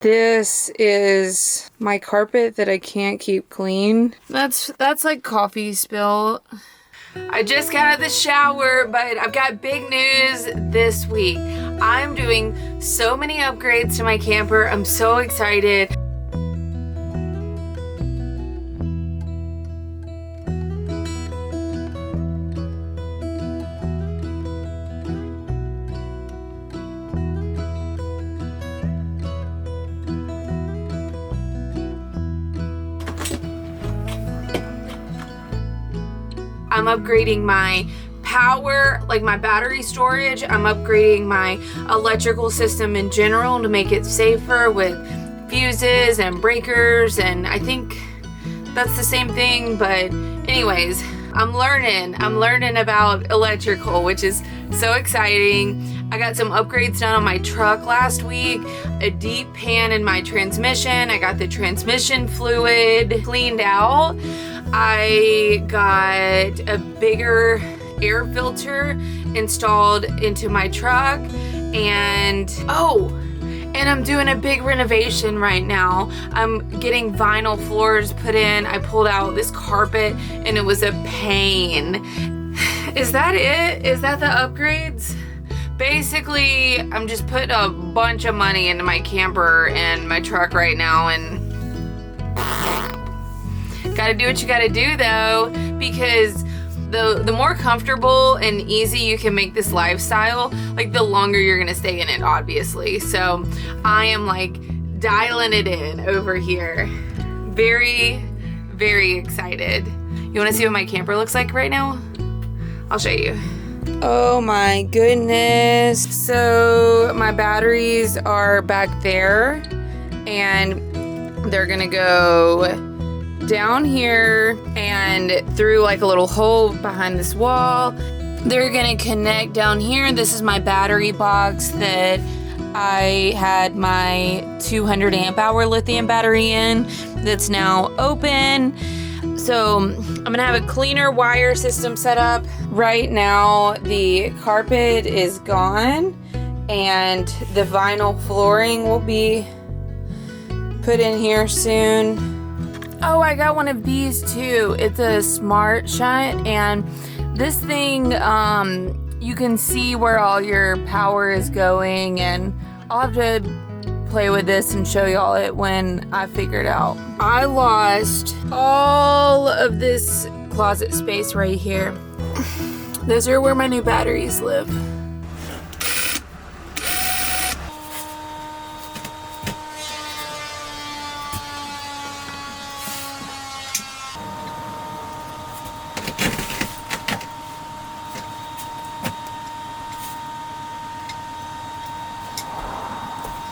This is my carpet that I can't keep clean. That's like coffee spill. I just got out of the shower, but I've got big news this week. I'm doing so many upgrades to my camper. I'm so excited. I'm upgrading my power, like my battery storage. I'm upgrading my electrical system in general to make it safer with fuses and breakers, and I think that's the same thing, but anyways, I'm learning about electrical, which is so exciting. I got some upgrades done on my truck last week, a deep pan in my transmission. I got the transmission fluid cleaned out. I got a bigger air filter installed into my truck, and I'm doing a big renovation right now. I'm getting vinyl floors put in. I pulled out this carpet and it was a pain. Is that it? Is that the upgrades? Basically, I'm just putting a bunch of money into my camper and my truck right now, and gotta do what you gotta do though, because the more comfortable and easy you can make this lifestyle, like the longer you're gonna stay in it, obviously. So I am like dialing it in over here. Very, very excited. You wanna see what my camper looks like right now? I'll show you. Oh my goodness. So my batteries are back there, and they're gonna go down here and through like a little hole behind this wall. They're gonna connect down here. This is my battery box that I had my 200 amp hour lithium battery in that's now open. So I'm gonna have a cleaner wire system set up. Right now the carpet is gone and the vinyl flooring will be put in here soon. Oh, I got one of these too. It's a smart shut, and this thing, you can see where all your power is going, and I'll have to play with this and show y'all it when I figure it out. I lost all of this closet space right here. Those are where my new batteries live.